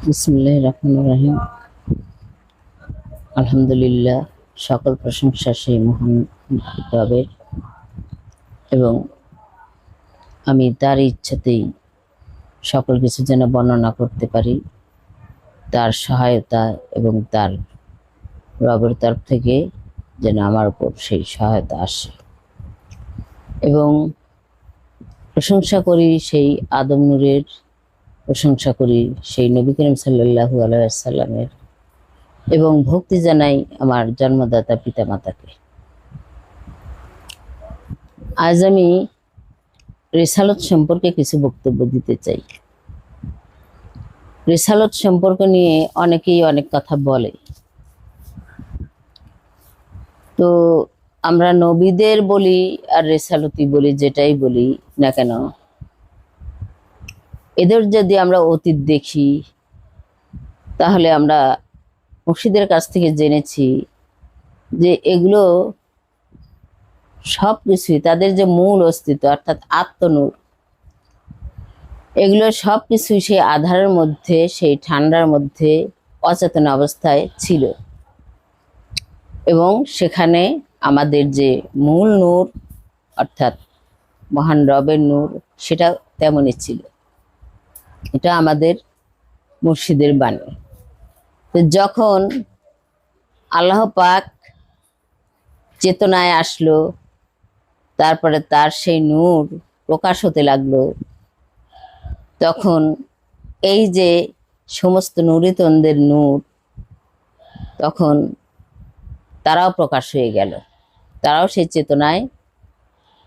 বিসমিল্লাহির রহমানির রহিম। আলহামদুলিল্লাহ, সকল প্রশংসা সেই মহান রবের, এবং আমি তার ইচ্ছাতেই সকল কিছু যেন বর্ণনা করতে পারি। তার সহায়তা এবং তার রবের তরফ থেকে যেন আমার উপর সেই সহায়তা আসে, এবং প্রশংসা করি সেই আদম নূরের, প্রশংসা করি সেই নবী করিম সাল্লাল্লাহু আলাইহি ওয়াসাল্লামের, এবং ভক্তি জানাই আমার জন্মদাতা পিতামাতাকে। আজ আমি রিসালত সম্পর্কে কিছু বক্তব্য দিতে চাই। রিসালত সম্পর্ক নিয়ে অনেকেই অনেক কথা বলে। তো আমরা নবীদের বলি আর রিসালতি বলি, যেটাই বলি না কেন, এদের যদি আমরা অতীত দেখি তাহলে আমরা মুর্শিদের কাছ থেকে জেনেছি যে এগুলো সব কিছুই তাদের যে মূল অস্তিত্ব অর্থাৎ আত্মনূর, এগুলো সব কিছুই সেই আধারের মধ্যে, সেই ঠান্ডার মধ্যে অচেতন অবস্থায় ছিল, এবং সেখানে আমাদের যে মূল নূর অর্থাৎ মহান রবের নূর, সেটা তেমনই ছিল। এটা আমাদের মুর্শিদের বাণী। তো যখন আল্লাহ পাক চেতনায় আসলো, তারপরে তার সেই নূর প্রকাশ হতে লাগলো, তখন এই যে সমস্ত নুরিতনদের নূর, তখন তারাও প্রকাশ হয়ে গেল, তারাও সেই চেতনায়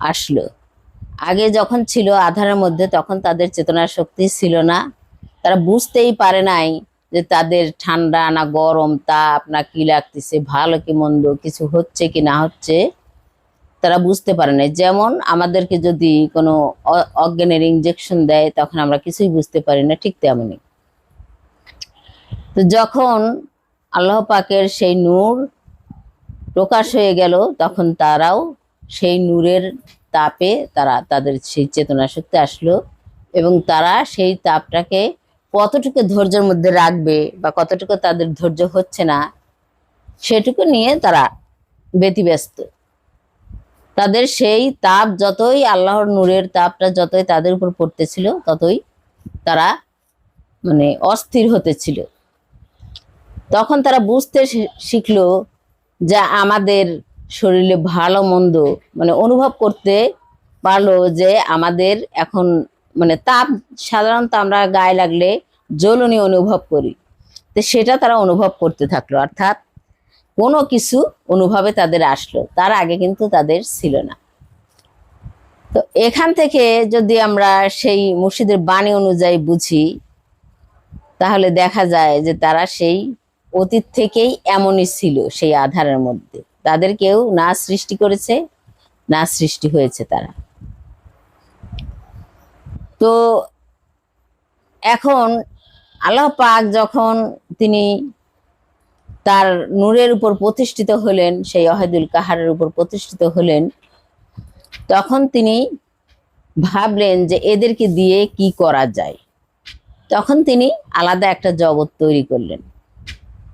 আসলো। আগে যখন ছিল আধারের মধ্যে, তখন তাদের চেতনার শক্তি ছিল না, তারা বুঝতেই পারে নাই যে তাদের ঠান্ডা না গরম, তাপ না কি লাগতেছে, ভালো কি মন্দ কিছু হচ্ছে কি না হচ্ছে, তারা বুঝতে পারে না। যেমন আমাদেরকে যদি কোনো অজ্ঞানের ইঞ্জেকশন দেয়, তখন আমরা কিছুই বুঝতে পারি না, ঠিক তেমনই। তো যখন আল্লাহ পাকের সেই নূর প্রকাশ হয়ে গেল, তখন তারাও সেই নূরের তাপে তাদের সেই চেতনা শক্তি আসলো, এবং তারা সেই তাপটাকে কতটুকু ধৈর্যের মধ্যে রাখবে বা কতটুকু তাদের ধৈর্য হচ্ছে না, সেটুকু নিয়ে তারা ব্যতিব্যস্ত। তাদের সেই তাপ যতই, আল্লাহর নূরের তাপটা যতই তাদের উপর পড়তেছিল, ততই তারা অস্থির হতেছিল। তখন তারা বুঝতে শিখলো যে আমাদের শরীরে ভালো মন্দ অনুভব করতে পারলো, যে আমাদের এখন তাপ সাধারণত আমরা গায়ে লাগলে জ্বলনি অনুভব করি, তো সেটা তারা অনুভব করতে থাকলো, অর্থাৎ কোনো কিছু অনুভবে তাদের আসলো, তার আগে কিন্তু তাদের ছিল না। তো এখান থেকে যদি আমরা সেই মুর্শিদের বাণী অনুযায়ী বুঝি, তাহলে দেখা যায় যে তারা সেই অতীত থেকেই এমনই ছিল, সেই আধারের মধ্যে তাদের কেউ না সৃষ্টি করেছে না সৃষ্টি হয়েছে তারা। তো এখন আল্লাহ পাক যখন তিনি তার নূরের উপর প্রতিষ্ঠিত হলেন, সেই ওয়াহিদুল কাহারের উপর প্রতিষ্ঠিত হলেন, তখন তিনি ভাবলেন যে এদেরকে দিয়ে কি করা যায়। তখন তিনি আলাদা একটা জগৎ তৈরি করলেন,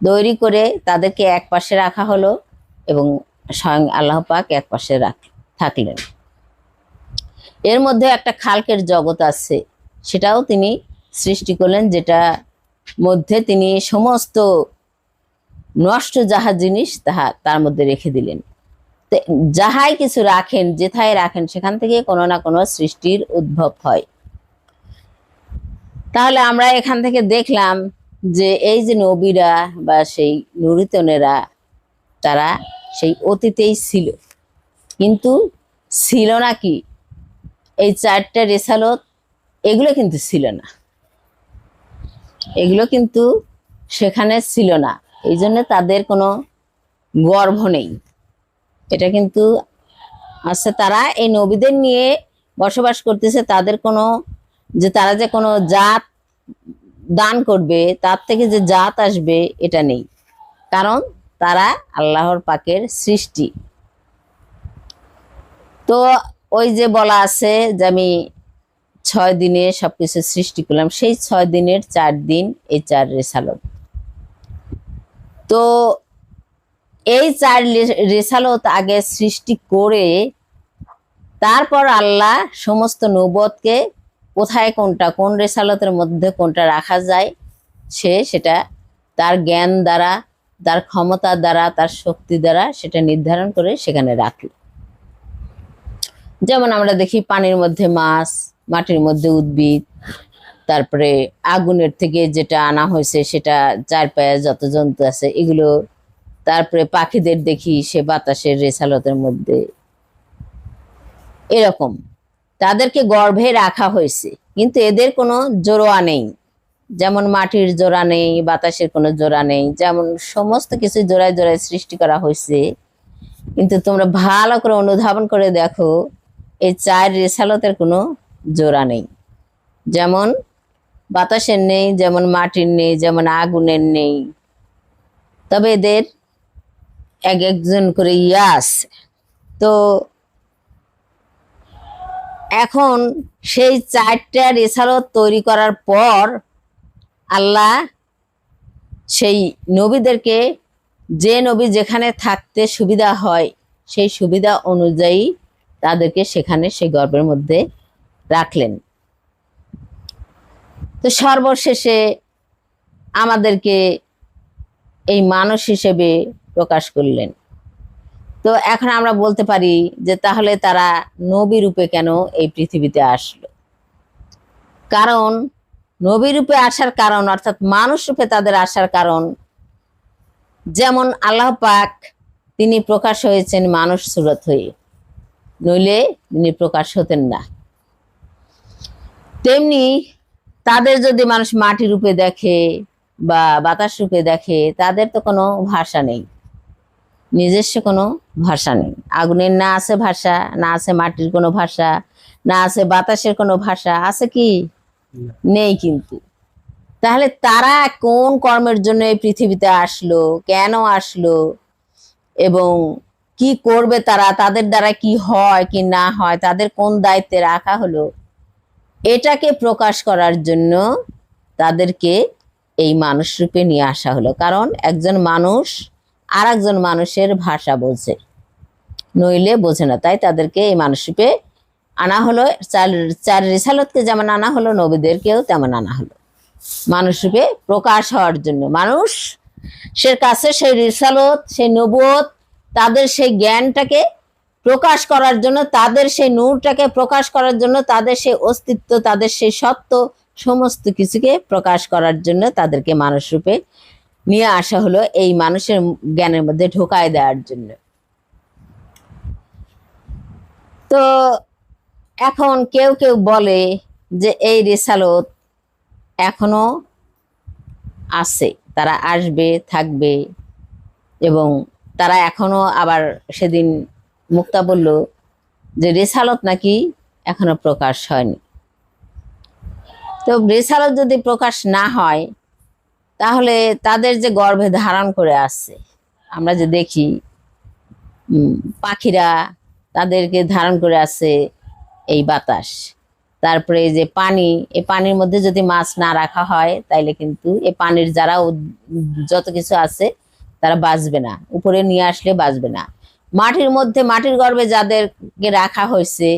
তৈরি করে তাদেরকে এক পাশে রাখা হলো, এবং স্বয়ং আল্লাহ পাক এক পাশে থাকলেন। এর মধ্যে একটা খালকের জগৎ আছে, সেটাও তিনি সৃষ্টি করলেন, যেটা মধ্যে তিনি সমস্ত নষ্ট যাহা জিনিস তার মধ্যে রেখে দিলেন। যাহাই কিছু রাখেন, যেথায় রাখেন, সেখান থেকে কোনো না কোনো সৃষ্টির উদ্ভব হয়। তাহলে আমরা এখান থেকে দেখলাম যে এই যে নবীরা বা সেই নুরিতনেরা, তারা সেই অতীতেই ছিল, কিন্তু ছিল না কি এই চারটা রেসালত, এগুলো কিন্তু ছিল না, এগুলো কিন্তু সেখানে ছিল না, এই জন্য তাদের কোনো গর্ভ নেই। এটা কিন্তু আছে, তারা এই নবীদের নিয়ে বসবাস করতেছে, তাদের কোনো যে তারা যে কোনো জাত দান করবে, তার থেকে যে জাত আসবে, এটা নেই, কারণ তারা আল্লাহর পাকের সৃষ্টি। তো ওই যে বলা আছে যে আমি 6 দিনে সবকিছু সৃষ্টি করলাম, সেই 6 দিনের 4 দিন এই 4 রেসালত। তো এই 4 রেসালত আগে সৃষ্টি করে তারপর আল্লাহ সমস্ত নবুয়তকে কোথায় কোনটা, কোন রেসালতের মধ্যে কোনটা রাখা যায়, সেটা তার জ্ঞান দ্বারা, তার ক্ষমতা দ্বারা, তার শক্তি দ্বারা সেটা নির্ধারণ করে সেখানে রাখল। যেমন আমরা দেখি পানির মধ্যে মাছ, মাটির মধ্যে উদ্ভিদ, তারপরে আগুনের থেকে যেটা আনা হয়েছে সেটা 4 পায়ে যত জন্তু আছে এগুলো, তারপরে পাখিদের দেখি সে বাতাসের রেসালতের মধ্যে। এরকম তাদেরকে গর্ভে রাখা হয়েছে, কিন্তু এদের কোনো জোড়া নেই। যেমন মাটির জোড়া নেই, বাতাসের কোনো জোড়া নেই, যেমন সমস্ত কিছু জোড়ায় জোড়ায় সৃষ্টি করা হয়েছে। কিন্তু তোমরা ভালো করে অনুধাবন করে দেখো, এই 4 রেসালতের কোনো জোড়া নেই। যেমন বাতাসের নেই, যেমন মাটির নেই, যেমন আগুনের নেই, তবে এদের এক একজন করে ইয়া আছে। তো এখন সেই 4টা রেসালত তৈরি করার পর আল্লাহ সেই নবীদেরকে, যে নবী যেখানে থাকতে সুবিধা হয় সেই সুবিধা অনুযায়ী তাদেরকে সেখানে সেই গর্ভের মধ্যে রাখলেন। তো সর্বশেষে আমাদেরকে এই মানুষ হিসেবে প্রকাশ করলেন। তো এখন আমরা বলতে পারি যে তাহলে তারা নবী রূপে কেন এই পৃথিবীতে আসলো? কারণ নবী রূপে আসার কারণ, অর্থাৎ মানুষ রূপে তাদের আসার কারণ, যেমন আল্লাহ পাক তিনি প্রকাশ হয়েছেন মানুষ সুরত হয়ে, নইলে তিনি প্রকাশ হতেন না। তেমনি তাদের যদি মানুষ মাটি রূপে দেখে বা বাতাস রূপে দেখে, তাদের তো কোনো ভাষা নেই, নিজস্ব কোনো ভাষা নেই। আগুনের না আছে ভাষা, না আছে মাটির কোনো ভাষা, না আছে বাতাসের কোনো ভাষা, আছে কি? নেই। কিন্তু তাহলে তারা কোন কর্মের জন্য এই পৃথিবীতে আসলো, কেন আসলো এবং কি করবে তারা, তাদের দ্বারা কি হয় কি না হয়, তাদের কোন দায়িত্বে রাখা হলো, এটাকে প্রকাশ করার জন্য তাদেরকে এই মানুষ রূপে নিয়ে আসা হলো। কারণ একজন মানুষ আর একজন মানুষের ভাষা বোঝে, নইলে বোঝে না। তাই তাদেরকে এই মানুষ রূপে আনা হলো। 4 রিসালতকে যেমন আনা হলো, নবীদেরকেও তেমন আনা হলো, মানুষ রূপে প্রকাশ হওয়ার জন্য। মানুষের কাছে সেই রিসালত, সেই নবুয়ত, তাদের সেই জ্ঞানটাকে প্রকাশ করার জন্য, তাদের সেই নূরটাকে প্রকাশ করার জন্য, তাদের সেই অস্তিত্ব, তাদের সেই সত্য, সমস্ত কিছুকে প্রকাশ করার জন্য তাদেরকে মানুষ রূপে নিয়ে আসা হলো, এই মানুষের জ্ঞানের মধ্যে ঢোকায় দেওয়ার জন্য। তো এখন কেউ কেউ বলে যে এই রিসালত এখনো আছে, তারা আসবে, থাকবে, এবং তারা এখনো, আবার সেদিন মুক্তা বলল যে রিসালত নাকি এখনো প্রকাশ হয়নি। তো রিসালত যদি প্রকাশ না হয়, তাহলে তাদের যে গর্ভে ধারণ করে আসছে, আমরা যে দেখি পাখিরা তাদেরকে ধারণ করে আসছে এই বাতাস, তারপরে এই যে পানি, এই পানির মধ্যে যদি মাছ না রাখা হয় তাইলে কিন্তু এই পানির যারা যত কিছু আছে তারা বাঁচবে না, উপরে নিয়ে আসলে বাঁচবে না। মাটির মধ্যে, মাটির গর্ভে যাদেরকে রাখা হয়েছে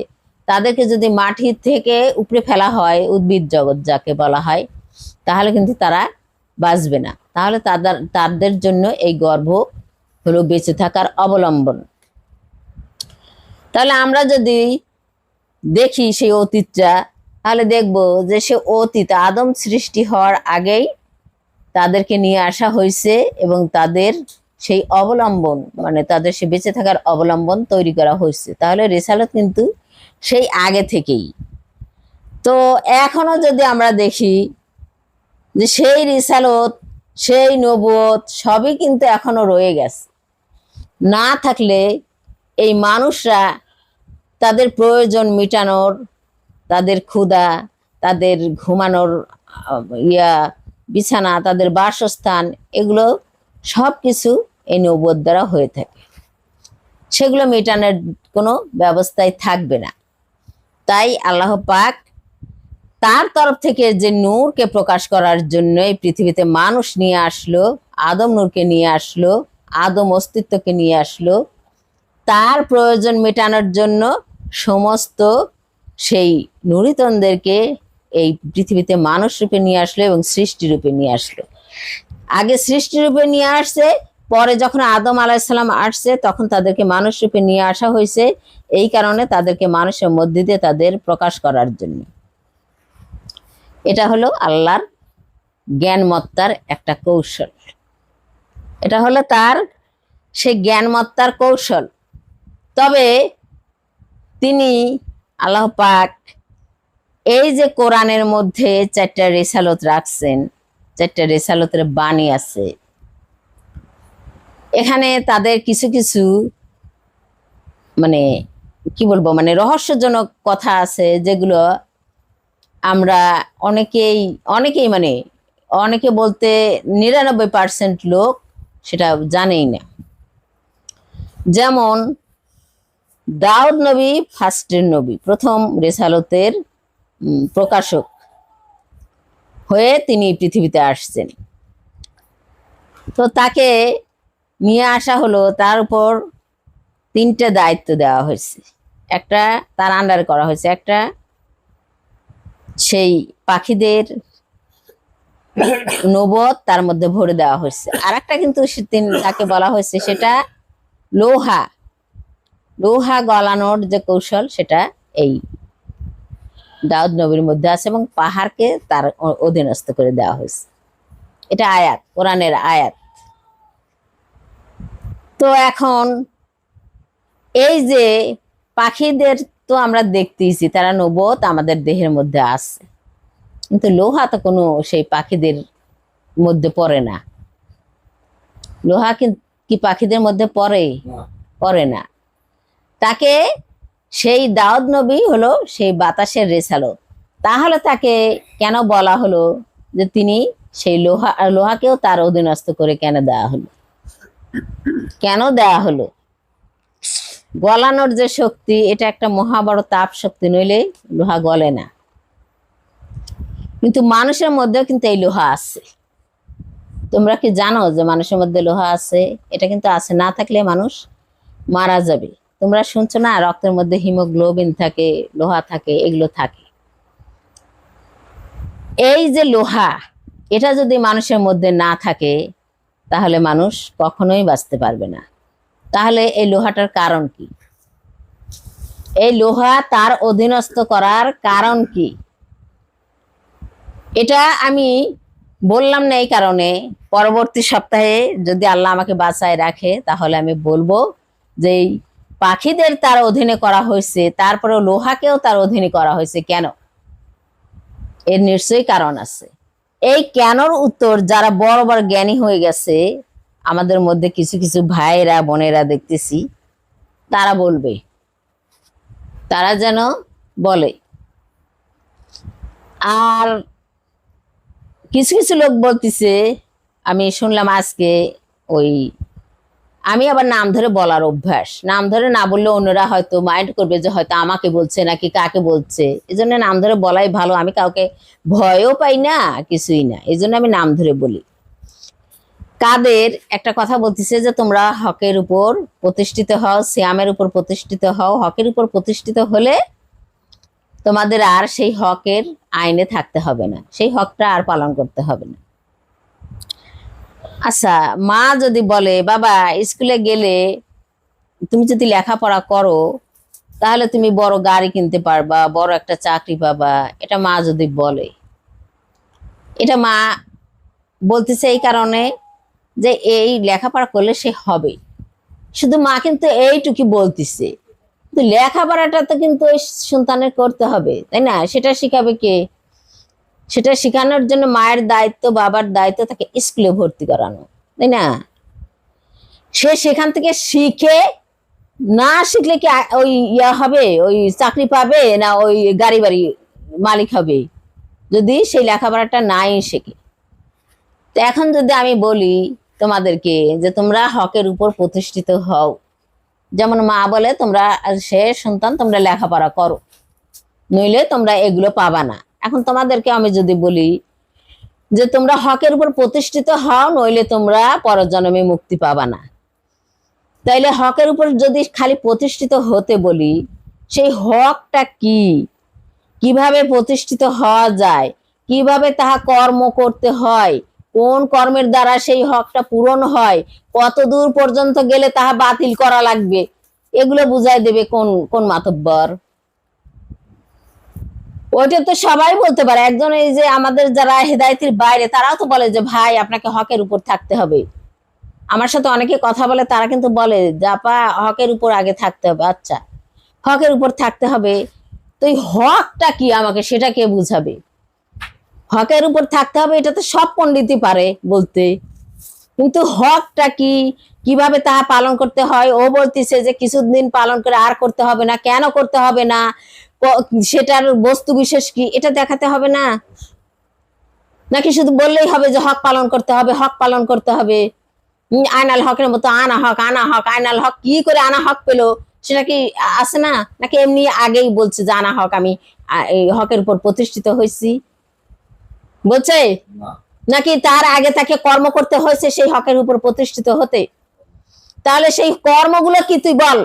তাদেরকে যদি মাটির থেকে উপরে ফেলা হয়, উদ্ভিদ জগৎ যাকে বলা হয়, তাহলে কিন্তু তারা বাঁচবে না। তাহলে তাদের জন্য এই গর্ভ হলো বেঁচে থাকার অবলম্বন। তাহলে আমরা যদি দেখি সেই অতীতটা, তাহলে দেখব যে সে অতীত আদম সৃষ্টি হওয়ার আগেই তাদেরকে নিয়ে আসা হয়েছে এবং তাদের সেই অবলম্বন, মানে তাদের সে বেঁচে থাকার অবলম্বন তৈরি করা হয়েছে। তাহলে রিসালত কিন্তু সেই আগে থেকেই। তো এখনো যদি আমরা দেখি যে সেই রিসালত, সেই নবুয়ত সবই কিন্তু এখনো রয়ে গেছে। না থাকলে এই মানুষরা তাদের প্রয়োজন মিটানোর, তাদের ক্ষুধা, তাদের ঘুমানোর বিছানা, তাদের বাসস্থান, এগুলো সব কিছু এই নবুয়ত দ্বারা হয়ে থাকে। সেগুলো মেটানোর কোনো ব্যবস্থাই থাকবে না। তাই আল্লাহ পাক তার তরফ থেকে যে নূরকে প্রকাশ করার জন্য এই পৃথিবীতে মানুষ নিয়ে আসলো, আদম নূরকে নিয়ে আসলো, আদম অস্তিত্বকে নিয়ে আসলো, তার প্রয়োজন মেটানোর জন্য সমস্ত সেই নুরিতনদেরকে এই পৃথিবীতে মানুষ রূপে নিয়ে আসলো এবং সৃষ্টি রূপে নিয়ে আসলো। আগে সৃষ্টি রূপে নিয়ে আসছে, পরে যখন আদম আলাইসাল্লাম আসছে তখন তাদেরকে মানুষ রূপে নিয়ে আসা হয়েছে, এই কারণে তাদেরকে মানুষের মধ্যে দিয়ে তাদের প্রকাশ করার জন্য। এটা হলো আল্লাহর জ্ঞানমত্তার একটা কৌশল। এটা হলো তার সেই জ্ঞানমত্তার কৌশল। তবে তিনি আল্লাহ পাক এই যে কোরআনের মধ্যে 4টা রিসালত রাখছেন, 4টা রিসালতের বাণী আছে, এখানে তাদের কিছু কিছু মানে কি বলবো, মানে রহস্যজনক কথা আছে যেগুলো আমরা অনেকেই মানে অনেকে বলতে 99% লোক সেটা জানেই না। যেমন দাউদ নবী ফার্স্টের নবী, প্রথম রেসালতের প্রকাশক হয়ে তিনি পৃথিবীতে আসছেন। তো তাকে নিয়ে আসা হলো, তার উপর 3টে দায়িত্ব দেওয়া হয়েছে। একটা তার আন্ডারে করা হয়েছে, একটা সেই পাখিদের নবুয়ত তার মধ্যে ভরে দেওয়া হয়েছে, আর একটা কিন্তু তাকে বলা হয়েছে সেটা লোহা গলানোর যে কৌশল সেটা এই দাউদ নবীর মধ্যে আছে এবং পাহাড়কে তার অধীনস্থ করে দেওয়া হয়েছে। এটা আয়াত, কোরআনের আয়াত। তো এখন এই যে পাখিদের তো আমরা দেখতেইছি তারা নবুয়ত আমাদের দেহের মধ্যে আছে, কিন্তু লোহা তো কোনো সেই পাখিদের মধ্যে পড়ে না। লোহা কি পাখিদের মধ্যে পড়ে না। তাকে সেই দাউদ নবী হলো সেই বাতাসের রেসালত। তাহলে তাকে কেন বলা হলো যে তিনি সেই লোহাকেও তার অধীনস্থ করে কেন দেওয়া হলো? গলানোর যে শক্তি, এটা একটা মহাবড় তাপ শক্তি, নইলে লোহা গলে না। কিন্তু মানুষের মধ্যেও কিন্তু এই লোহা আছে। তোমরা কি জানো যে মানুষের মধ্যে লোহা আছে? এটা কিন্তু আছে, না থাকলে মানুষ মারা যাবে। তোমরা শুনছো না, রক্তের মধ্যে হিমোগ্লোবিন থাকে, লোহা থাকে, এগুলো থাকে। এই যে লোহা, এটা যদি মানুষের মধ্যে না থাকে তাহলে মানুষ কখনোই বাঁচতে পারবে না। তাহলে এই লোহাটার কারণ কি? এই লোহা তার অধীনস্থ করার কারণ কি? এটা আমি বললাম না এই কারণে, পরবর্তী সপ্তাহে যদি আল্লাহ আমাকে বাঁচায় রাখে তাহলে আমি বলবো যে পাখিদের তার অধীনে করা হয়েছে, তারপরে লোহাকেও তার অধীনে করা হয়েছে কেন? এর নিশ্চয়ই কারণ আছে। এই কেনর উত্তর যারা বড় বড় জ্ঞানী হয়ে গেছে, আমাদের মধ্যে কিছু কিছু ভাইয়েরা বোনেরা দেখতেছি, তারা বলবে, তারা যেন বলে। আর কিছু কিছু লোক বলতেছে, আমি শুনলাম আজকে, আমি আবার নাম ধরে বলার অভ্যাস, নাম ধরে না বললে অন্যরা হয়তো মাইন্ড করবে যে হয়তো আমাকে বলছে নাকি কাকে বলছে, এই জন্য নাম ধরে বলাই ভালো। আমি কাউকে ভয়ও পাই না, কিছুই না, এই জন্য আমি নাম ধরে বলি। কাদের একটা কথা বলতেছে যে তোমরা হকের উপর প্রতিষ্ঠিত হও, সিয়ামের উপর প্রতিষ্ঠিত হও। হকের উপর প্রতিষ্ঠিত হলে তোমাদের আর সেই হকের আইনে থাকতে হবে না, সেই হকটা আর পালন করতে হবে না। আচ্ছা, মা যদি বলে বাবা স্কুলে গেলে তুমি যদি লেখাপড়া করো তাহলে তুমি বড় গাড়ি কিনতে পারবা, বড় একটা চাকরি পাবা, এটা মা যদি বলে, এটা মা বলতেছে এই কারণে যে এই লেখাপড়া করলে সে হবে। শুধু মা কিন্তু এইটুকু বলতেছে, কিন্তু লেখাপড়াটা তো কিন্তু ওই সন্তানের করতে হবে, তাই না? সেটা শিখাবে কে? সেটা শেখানোর জন্য মায়ের দায়িত্ব, বাবার দায়িত্ব, তাকে স্কুলে ভর্তি করানো, তাই না? সে সেখান থেকে শিখে, না শিখলে কি ওই হবে, ওই চাকরি পাবে না ওই গাড়ি বাড়ি মালিক হবে, যদি সেই লেখাপড়াটা নাই শেখে। তো এখন যদি আমি বলি তোমাদেরকে যে তোমরা হকের উপর প্রতিষ্ঠিত হও, যেমন মা বলে তোমরা সে সন্তান তোমরা লেখাপড়া করো, নইলে তোমরা এগুলো পাবা না, এখন তোমাদেরকে আমি যদি বলি যে তোমরা হকের উপর প্রতিষ্ঠিত হও, নইলে তোমরা পরজন্মে মুক্তি পাবা না, তাইলে হকের উপর যদি খালি প্রতিষ্ঠিত হতে বলি, সেই হকটা কি, কিভাবে প্রতিষ্ঠিত হওয়া যায়, কিভাবে তাহা কর্ম করতে হয়, কোন কর্মের দ্বারা সেই হকটা পূরণ হয়, কত দূর পর্যন্ত গেলে তাহা বাতিল করা লাগবে, এগুলো বুঝাই দেবে কোন কোন মাতব্বর? ওইটা তো সবাই বলতে পারে। একজন এই যে আমাদের যারা হেদায়েতের বাইরে, তারাও তো বলে যে ভাই আপনাকে হকের উপর থাকতে হবে। আমার সাথে অনেকে কথা বলে, তারা কিন্তু বলে যে আপা হকের উপর আগে থাকতে হবে। আচ্ছা, হকের উপর থাকতে হবে, তো এই হকটা কি আমাকে সেটা কে বুঝাবে? হকের উপর থাকতে হবে এটা তো সব পণ্ডিতই পারে বলতে, কিন্তু হকটা কি, কিভাবে তাহা পালন করতে হয়, ও বলতেছে যে কিছুদিন পালন করে আর করতে হবে না, কেন করতে হবে না, সেটার বস্তু বিশেষ কি, এটা দেখাতে হবে না? নাকি শুধু বললেই হবে যে হক পালন করতে হবে, হক পালন করতে হবে? আয়নাল হকের মতো আনা হক, আনা হক, আয়নাল হক কি করে আনা হক পেলো, সেটা কি আছে না? নাকি এমনি আগেই বলছে যে আনা হক, আমি এই হকের উপর প্রতিষ্ঠিত হয়েছি বলছে, নাকি তার আগে তাকে কর্ম করতে হয়েছে সেই হকের উপর প্রতিষ্ঠিত হতে? তাহলে সেই কর্মগুলো কি তুই বল,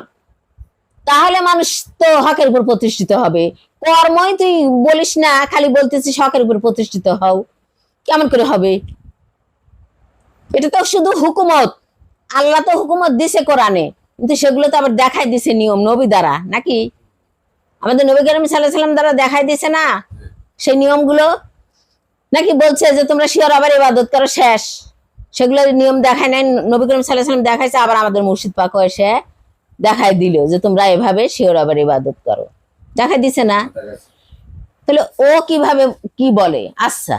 তাহলে মানুষ তো হকের উপর প্রতিষ্ঠিত হবে। কর্মই তুই বলিস না, খালি বলতেছিস হকের উপর প্রতিষ্ঠিত হও, কেমন করে হবে? এটা তো শুধু হুকুমত, আল্লাহ তো হুকুমত দিছে কোরআনে, কিন্তু সেগুলো তো আবার দেখাই দিছে নিয়ম নবী দ্বারা, নাকি আমাদের নবী করিম সাল্লাল্লাহু আলাইহি ওয়াসাল্লাম দ্বারা দেখাই দিছে না সেই নিয়মগুলো? নাকি বলছে যে তোমরা শিওর আবার ইবাদত করো, শেষ? সেগুলো নিয়ম দেখায় নাই, নবী করিম সাল্লাল্লাহু আলাইহি ওয়াসাল্লাম দেখাইছে, আবার আমাদের মুর্শিদ পাক এসে দেখাই দিল যে তোমরা এভাবে শিওর আবার ইবাদত করো, দেখাই দিছে না? তাহলে ও কিভাবে কি বলে? আচ্ছা,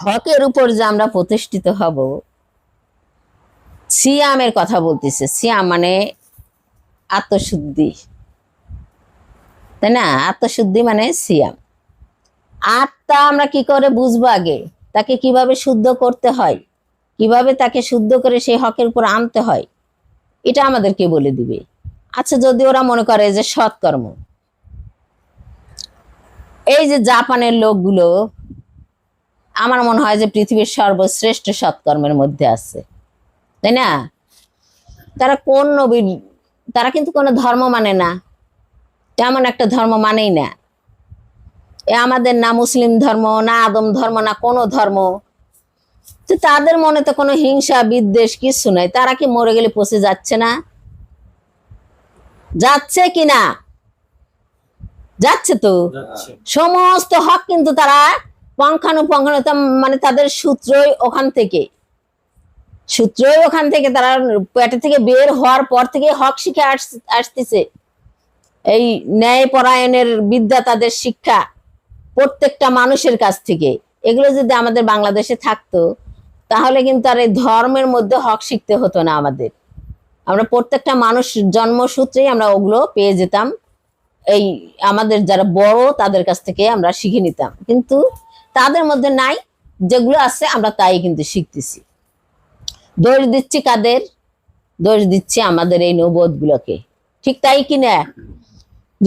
হকের উপর যে আমরা প্রতিষ্ঠিত হব, সিয়ামের কথা বলতেছে। সিয়াম মানে আত্মশুদ্ধি, তাই না? আত্মশুদ্ধি মানে সিয়াম। আত্মা আমরা কি করে বুঝবো? আগে তাকে কিভাবে শুদ্ধ করতে হয়, কিভাবে তাকে শুদ্ধ করে সেই হকের উপর আনতে হয়, এটা আমাদেরকে বলে দিবে। আচ্ছা, যদি ওরা মনে করে যে সৎকর্ম, এই যে জাপানের লোকগুলো, আমার মনে হয় যে পৃথিবীর সর্বশ্রেষ্ঠ সৎকর্মের মধ্যে আছে, তাই না? তারা কোন নবীর, তারা কিন্তু কোনো ধর্ম মানে না, তেমন একটা ধর্ম মানেই না। এ আমাদের না মুসলিম ধর্ম, না আদম ধর্ম, না কোনো ধর্ম। তো তাদের মনে তো কোনো হিংসা বিদ্বেষ কিছু নাই। তারা কি মরে গেলে পচে যাচ্ছে না? যাচ্ছে কিনা? যাচ্ছে তো। সমস্ত হক কিন্তু তারা পঙ্খানুপঙ্খানু, মানে তাদের সূত্রই ওখান থেকে, তারা পেটে থেকে বের হওয়ার পর থেকে হক শিখে আসতেছে। এই ন্যায় পরায়ণের বিদ্যা তাদের শিক্ষা প্রত্যেকটা মানুষের কাছ থেকে। এগুলো যদি আমাদের বাংলাদেশে থাকতো, তাহলে কিন্তু আর এই ধর্মের মধ্যে হক শিখতে হতো না আমাদের। আমরা প্রত্যেকটা মানুষ জন্মসূত্রেই আমরা ওগুলো পেয়ে যেতাম, এই আমাদের যারা বড় তাদের কাছ থেকে আমরা শিখে নিতাম। কিন্তু তাদের মধ্যে নাই, যেগুলো আছে আমরা তাই কিন্তু শিখতেছি। দোষ দিচ্ছি কাদের? দোষ দিচ্ছি আমাদের এই নবুয়ত গুলোকে, ঠিক তাই কিনা?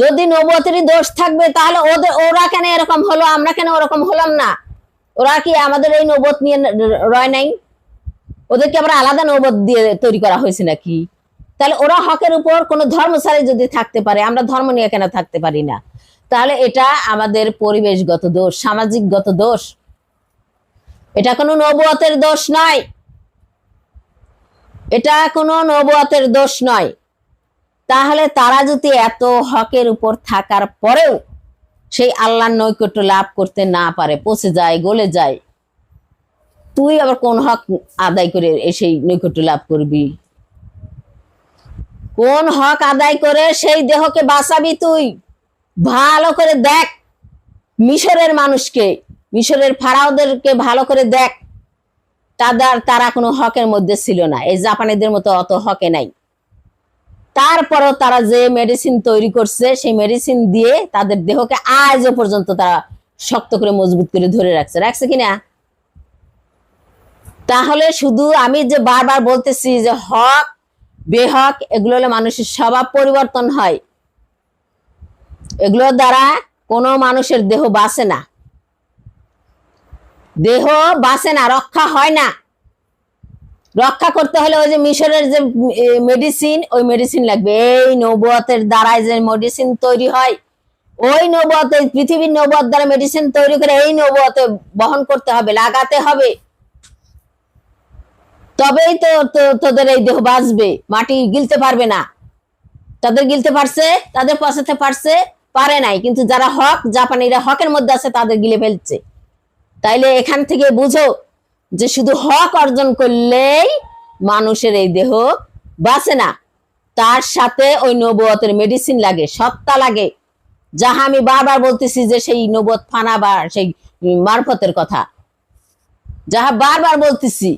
যদি নবুয়তেরই দোষ থাকবে, তাহলে ওরা কেন এরকম হলো, আমরা কেন ওরকম হলাম না? ওরা কি আমাদের এই নবুয়ত নিয়ে রয় নাই? ওদেরকে আবার আলাদা নবুয়ত দিয়ে তৈরি করা হয়েছে নাকি? তাহলে ওরা হকের উপর কোনো ধর্ম ছাড়াই যদি থাকতে পারে, আমরা ধর্ম নিয়ে কেন থাকতে পারি না? তাহলে এটা আমাদের পরিবেশগত দোষ, সামাজিকগত দোষ, এটা কোনো নবুয়তের দোষ নয়। এটা কোনো নবুয়তের দোষ নয়। তাহলে তারা যদি এত হকের উপর থাকার পরেও সেই আল্লাহর নৈকট্য লাভ করতে না পারে, পচে যায়, গলে যায়, তুই আবার কোন হক আদায় করে সেই নৈকট্য লাভ করবি? কোন হক আদায় করে সেই দেহকে বাঁচাবি তুই? ভালো করে দেখ মিশরের মানুষকে, মিশরের ফারাওদেরকে ভালো করে দেখ, তারা কোনো হকের মধ্যে ছিল না। এই জাপানিদের মতো অত হকে নাই। তারপরও তারা যে মেডিসিন তৈরি করছে, সেই মেডিসিন দিয়ে তাদের দেহকে আজও পর্যন্ত তারা শক্ত করে মজবুত করে ধরে রাখছে কিনা? তাহলে শুধু আমি যে বারবার বলতেছি যে হক বেহক, এগুলো হলে মানুষের স্বভাব পরিবর্তন হয়। এগুলোর দ্বারা কোনো মানুষের দেহ বাঁচে না, দেহ বাঁচে না, রক্ষা হয় না। রক্ষা করতে হলে ওই যে মিশরের যে মেডিসিন, ওই মেডিসিন লাগবে। এই নবুয়তের দ্বারাই যে মেডিসিন তৈরি হয়, ওই নবুয়তে, পৃথিবীর নবুয়ত দ্বারা মেডিসিন তৈরি করে এই নবুয়তে বহন করতে হবে, লাগাতে হবে, তবেই তো তোদের এই দেহ বাঁচবে। মাটি গিলতে পারবে না। তাদের গিলতে পারছে, তাদের পচাতে পারছে, পারে নাই। কিন্তু যারা হক, জাপানিরা হকের মধ্যে আছে, তাদের গিলে ফেলছে। তাইলে এখান থেকে বুঝো যে শুধু হক অর্জন করলেই মানুষের এই দেহ বাঁচে না, তার সাথে ওই নবুয়তের মেডিসিন লাগে, সত্তা লাগে। যাহা আমি বারবার বলতেছি যে সেই নবুয়ত ফানা বা সেই মারফতের কথা, যাহা বারবার বলতেছি,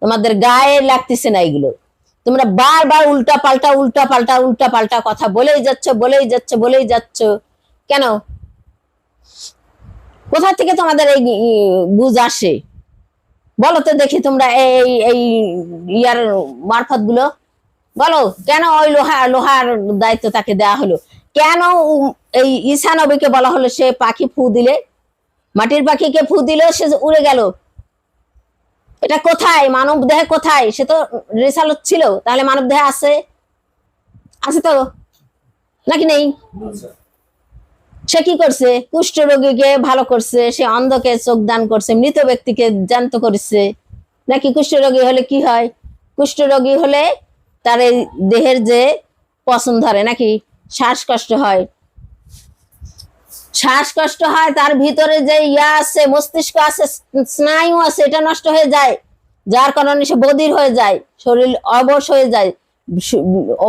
তোমাদের গায়ে লাগতেছে না এগুলো। তোমরা বারবার উল্টা পাল্টা উল্টা পাল্টা উল্টা পাল্টা কথা বলেই যাচ্ছ, বলেই যাচ্ছ, বলেই যাচ্ছ। কেন? কোথা থেকে তোমাদের এই বুঝ আসে বলো তো দেখি? তোমরা এই এই ইয়ার মারফত গুলো বলো। কেন ওই লোহার দায়িত্ব তাকে দেওয়া হলো? কেন এই ঈসা নবীকে বলা হলো সে পাখি ফু দিলে, মাটির পাখিকে ফু দিল, সে উড়ে গেল? এটা কোথায়? মানব দেহে কোথায়? সে তো রিসালত ছিল, তাহলে মানব দেহে আছে? আছে তো নাকি নেই? সে কি করছে? কুষ্ঠ রোগীকে ভালো করছে, সে অন্ধকে চোখ দান করছে, মৃত ব্যক্তিকে জ্যান্ত করছে। নাকি কুষ্ঠ রোগী হলে কি হয়? কুষ্ঠ রোগী হলে তার এই দেহের যে পছন ধরে, নাকি শ্বাসকষ্ট হয়। শ্বাসকষ্ট হয়, তার ভিতরে যে ইয়া আছে, মস্তিষ্ক আছে, স্নায়ু আছে, এটা নষ্ট হয়ে যায়, যার কারণে সে বধির হয়ে যায়, শরীর অবশ হয়ে যায়,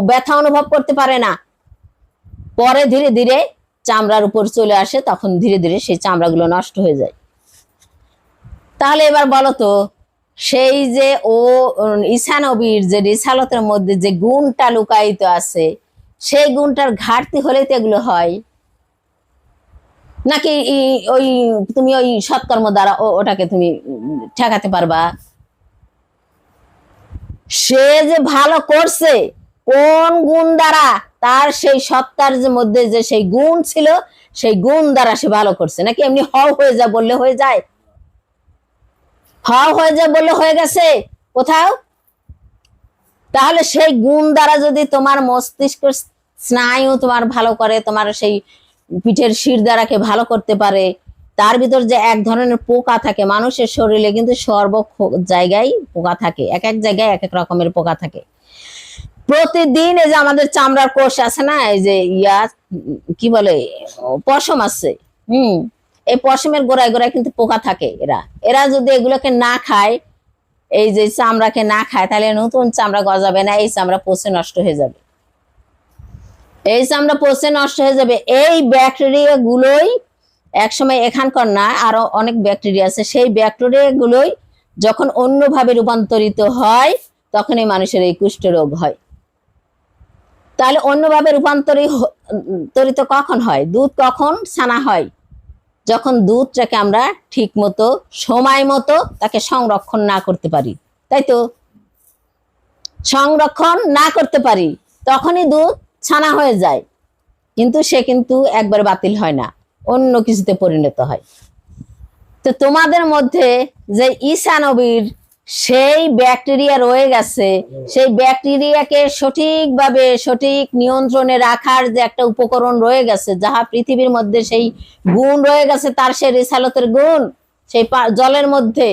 ব্যথা অনুভব করতে পারে না। পরে ধীরে ধীরে চামড়ার উপর চলে আসে, তখন ধীরে ধীরে সেই চামড়াগুলো নষ্ট হয়ে যায়। তাহলে এবার বলো তো, সেই যে ঈসা নবীর যে রিসালতের মধ্যে যে গুণটা লুকায়িত আছে, সেই গুণটার ঘাটতি হলেই তো এগুলো হয়। নাকি ওই তুমি ওই সৎকর্ম দ্বারা ওটাকে তুমি ঠেকাতে পারবা? সে যে ভালো করছে কোন গুণ দ্বারা? তার সেই সত্তার যে মধ্যে যে সেই গুণ ছিল, সেই গুণ দ্বারা সে ভালো করছে। নাকি এমনি হও হয়ে যা বললে হয়ে যায়? হও হয়ে যা বললে হয়ে গেছে কোথাও? তাহলে সেই গুণ দ্বারা যদি তোমার মস্তিষ্ক স্নায়ু তোমার ভালো করে, তোমার সেই পিঠের শির দ্বারাকে ভালো করতে পারে, তার ভিতর যে এক ধরনের পোকা থাকে, মানুষের শরীরে কিন্তু সর্ব জায়গায় পোকা থাকে, এক এক জায়গায় এক এক রকমের পোকা থাকে। প্রতিদিন এই যে আমাদের চামড়ার কোষ আছে না, এই যে ইয়া কি বলে, পশম আছে, এই পশমের গোড়ায় গোড়ায় কিন্তু পোকা থাকে। এরা এরা যদি এগুলোকে না খায়, এই যে চামড়াকে না খায়, তাহলে নতুন চামড়া গজাবে না, এই চামড়া পচে নষ্ট হয়ে যাবে, এই চামড়া পচে নষ্ট হয়ে যাবে। এই ব্যাকটেরিয়া গুলোই একসময়, এখানকার না আরো অনেক ব্যাকটেরিয়া আছে, সেই ব্যাকটেরিয়া গুলোই যখন অন্যভাবে রূপান্তরিত হয়, তখন এই মানুষের এই কুষ্ঠ রোগ হয়। তাহলে অন্যভাবে রূপান্তরিত কখন হয়? দুধ কখন ছানা হয়? যখন দুধটাকে আমরা ঠিক মতো সময় মতো তাকে সংরক্ষণ না করতে পারি, তাই তো? সংরক্ষণ না করতে পারি, তখনই দুধ ছানা হয়ে যায়। কিন্তু সে কিন্তু একবার বাতিল হয় না, অন্য কিছুতে পরিণত হয়। তো তোমাদের মধ্যে যে ঈসা নবীর সেই ব্যাকটেরিয়া রয়ে গেছে, সেই ব্যাকটেরিয়াকে সঠিকভাবে সঠিক নিয়ন্ত্রণে রাখার যে একটা উপকরণ রয়ে গেছে, যাহা পৃথিবীর মধ্যে সেই গুণ রয়ে গেছে, তার সেই রিসালতের গুণ সেই জলের মধ্যে,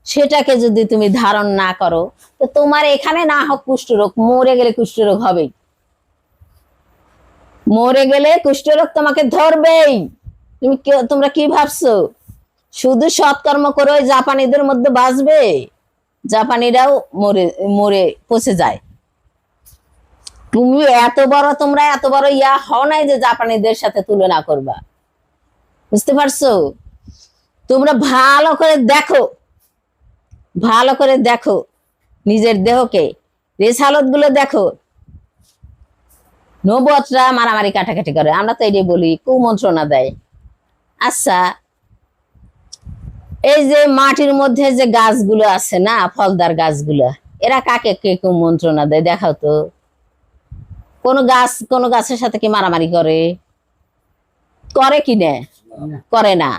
সেটাকে যদি তুমি ধারণ না করো, তো তোমার এখানে না হোক কুষ্ঠরোগ, মরে গেলে কুষ্ঠরোগ হবেই। মরে গেলে কুষ্ঠরোগ তোমাকে ধরবেই। তোমরা কি ভাবছো শুধু সৎকর্ম করে জাপানিদের মধ্যে বাঁচবে? জাপানিরাও মরে মরে পচে যায়। তুমি তোমরা এত বড় ইয়া হও নাই যে জাপানিদের সাথে তুলনা করবা, বুঝতে পারছো? তোমরা ভালো করে দেখো, ভালো করে দেখো নিজের দেহকে, রেসালত গুলো দেখো। নবুয়তরা মারামারি কাটাকাটি করে, আমরা তো এটাই বলি, কুমন্ত্রণা দেয়। আচ্ছা, এই যে মাটির মধ্যে যে গাছগুলো আছে না, ফলদার গাছগুলো, এরা কাকে কে কুমন্ত্রণা দেয় দেখাও তো? কোন গাছের সাথে কি মারামারি করে? করে কি না? করে না।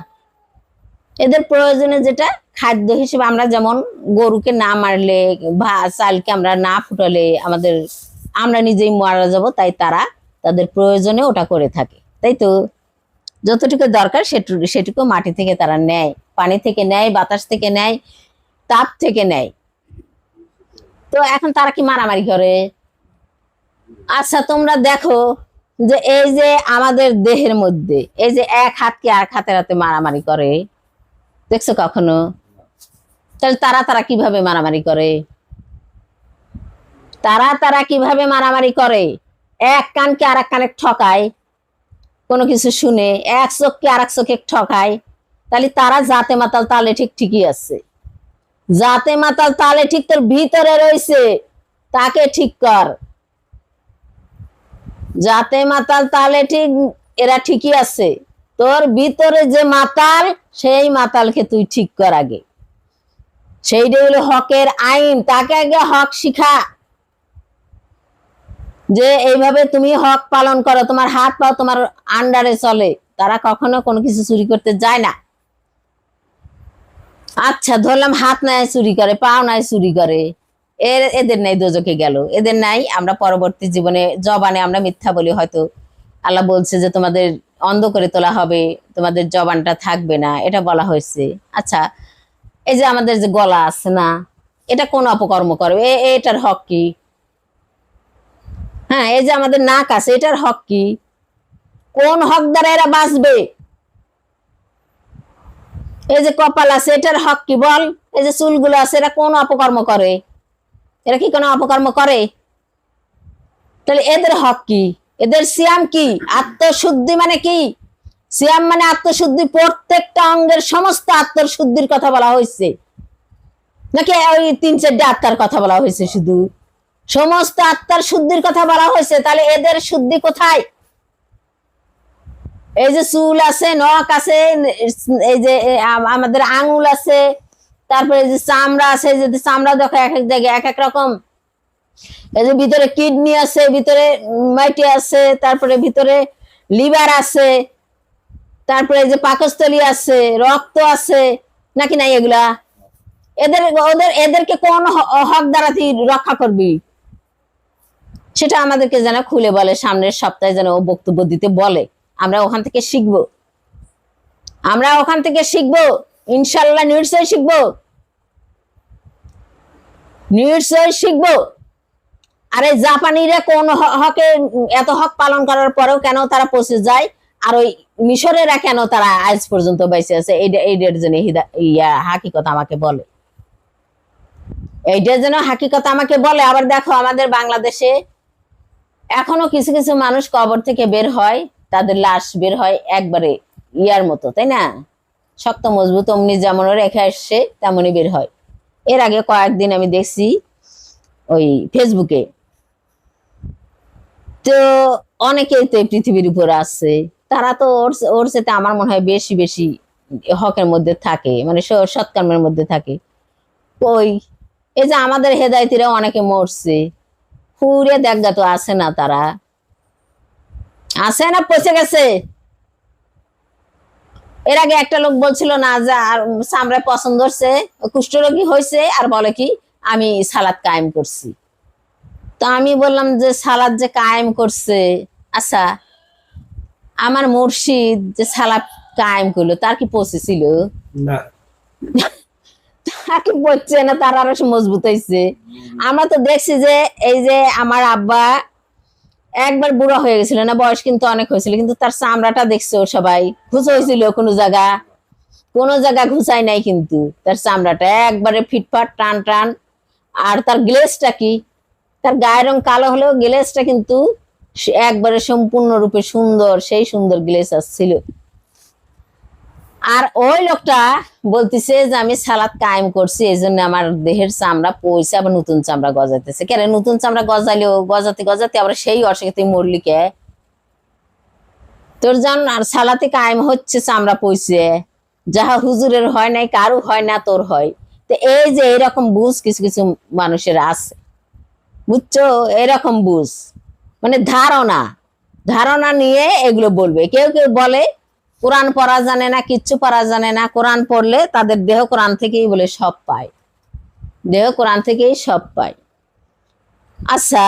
এদের প্রয়োজনে যেটা খাদ্য হিসেবে, আমরা যেমন গরুকে না মারলে বা চালকে আমরা না ফুটালে আমরা নিজেই মারা যাব, তাই তারা তাদের প্রয়োজনে ওটা করে থাকে, তাই তো? যতটুকু দরকার সেটুকু মাটি থেকে তারা নেয়, পানি থেকে নেয়, বাতাস থেকে নেয়, তাপ থেকে নেয়। তো এখন তারা কি মারামারি করে? আচ্ছা, তোমরা দেখো যে এই যে আমাদের দেহের মধ্যে এই যে এক হাতকে আর হাতের হাতে মারামারি করে, দেখছো কখনো? তাহলে তারা কিভাবে মারামারি করে? তারা কিভাবে মারামারি করে? এক কানকে আর এক কানে ঠকায়, কোনো কিছু শুনে এক চোখকে আর এক চোখে ঠকায়। তাহলে তারা জাতে মাতাল তালে ঠিকই আছে। জাতে মাতাল তালে ঠিক তোর ভিতরে রয়েছে, তাকে ঠিক কর। জাতে মাতাল তালে ঠিক, এরা ঠিকই আছে। তোর ভিতরে যে মাতাল, সেই মাতালকে তুই ঠিক কর আগে। সেইটা হলো হকের আইন, তাকে আগে হক শিখা, যে এইভাবে তুমি হক পালন করো, তোমার হাত পাও তোমার আন্ডারে চলে, তারা কখনো কোনো কিছু চুরি করতে যায় না। আচ্ছা, ধরলাম হাত নাই চুরি করে, পাও নাই চুরি করে, এদের নাই দোজখে গেল, এদের নাই। আমরা পরবর্তী জীবনে জবানে আমরা মিথ্যা বলি, হয়তো আল্লাহ বলছে যে তোমাদের অন্ধ করে তোলা হবে, তোমাদের জবানটা থাকবে না, এটা বলা হয়েছে। আচ্ছা, এই যে আমাদের যে গলা আছে না, এটা কোন অপকর্ম করবে? এটার হক কি? হ্যাঁ, এই যে আমাদের নাক আছে, এটার হক কি? কোন হক দ্বারা এরা বাঁচবে? এই যে কপাল আছে, এটার হক কি বল? এই যে চুলগুলো আছে, এরা কোন অপকর্ম করে? এরা কি কোনো অপকর্ম করে? তাহলে এদের হক কি? এদের সিয়াম কি? আত্মশুদ্ধি মানে কি? সিয়াম মানে আত্মশুদ্ধি, প্রত্যেকটা অঙ্গের সমস্ত আত্মশুদ্ধির কথা বলা হয়েছে, নাকি ওই 3-4টা আত্মার কথা বলা হয়েছে? শুধু সমস্ত আত্মার শুদ্ধির কথা বলা হয়েছে। তাহলে এদের শুদ্ধি কোথায়? এই যে চুল আছে, নখ আছে, এই যে আমাদের আঙুল আছে, তারপরে যে চামড়া আছে, যদি চামড়া দেখো এক এক জায়গায় এক এক রকম। এই যে ভিতরে কিডনি আছে, ভিতরে মাইটি আছে, তারপরে ভিতরে লিভার আছে, তারপরে যে পাকস্থলী আছে, রক্ত আছে, নাকি নাই এগুলা? এদেরকে কোন হক দ্বারা তুই রক্ষা করবি? সেটা আমাদেরকে যেন খুলে বলে, সামনের সপ্তাহে যেন ও বক্তব্য দিতে বলে, আমরা ওখান থেকে শিখবো। আমরা ওখান থেকে শিখবো, ইনশাল্লাহ, নিশ্চয়ই শিখবো, নিশ্চয়ই শিখবো। আরে জাপানিরা কোন হকে এত হক পালন করার পরেও কেন তারা পৌঁছে যায়, আর ওই মিশরেরা কেন তারা আজ পর্যন্ত বেঁচে আছে? এইটার জন্য হাকিকত আমাকে বলে, এইটার জন্য হাকিকত আমাকে বলে। আবার দেখো, আমাদের বাংলাদেশে এখনো কিছু কিছু মানুষ কবর থেকে বের হয়, তাদের লাশ বের হয় একবারে ইয়ার মতো, তাই না? শক্ত মজবুত, অমনি যেমন রেখে আসছে তেমনই বের হয়। এর আগে কয়েকদিন আমি দেখছি ওই ফেসবুকে, তো অনেকেই তো পৃথিবীর উপর আছে, তারা তো ওর সাথে আমার মনে হয় বেশি বেশি হকের মধ্যে থাকে, মানে সৎকর্মের মধ্যে থাকে। ওই এই যে আমাদের হেদায়তিরা অনেকে মরছে, পুরে দেখা তো আছে না, তারা আছে না, পচে গেছে। এর আগে একটা লোক বলছিল না যে চামড়ায় পছন্দ হচ্ছে, কুষ্ঠরোগী হয়েছে, আর বলে কি আমি সালাদ কায়েম করছি। তো আমি বললাম যে সালাদ যে কায়েম করছে, আচ্ছা আমার মুর্শিদ যে সালাদ কায়েম করলো, তার কি পচেছিল? না, তাকে পচছে না, তার আরো মজবুত হয়েছে। আমরা তো দেখছি যে এই যে আমার আব্বা একবার বুড়া হয়ে গেছিল না, বয়স কিন্তু অনেক হয়েছিল, কিন্তু তার চামড়াটা দেখছো সবাই, ঘুষ হয়েছিল, কোনো জায়গা ঘুষায় নাই, কিন্তু তার চামড়াটা একবারে ফিটফাট টান টান। আর তার গ্লেজটা কি, তার গায়ের রং কালো হলেও গ্লেজটা কিন্তু একবারে সম্পূর্ণরূপে সুন্দর, সেই সুন্দর গ্লেজ আসছিল। আর ওই লোকটা বলতেছে যে আমি সালাদ কায়েম করছি, এই জন্য আমার দেহের চামড়া পয়সা, আবার নতুন চামড়া গজাইতেছে। কেন নতুন চামড়া গজাইলেও গজাতে গজাতে আবার সেই অসুখে তুই মরলি কে? তোর জান আর সালাতে কায়েম হচ্ছে চামড়া পয়সে, যাহা হুজুরের হয় নাই, কারু হয় না, তোর হয়। তো এই যে এরকম বুঝ কিছু কিছু মানুষের আছে, বুঝছো? এরকম বুঝ মানে ধারণা নিয়ে এগুলো বলবে। কেউ কেউ বলে কোরআন পড়া জানে না, কিচ্ছু পড়া জানে না। কোরআন পড়লে তাদের দেহ কোরআন থেকেই বলে সব পায়, দেহ কোরআন থেকেই সব পায়। আচ্ছা,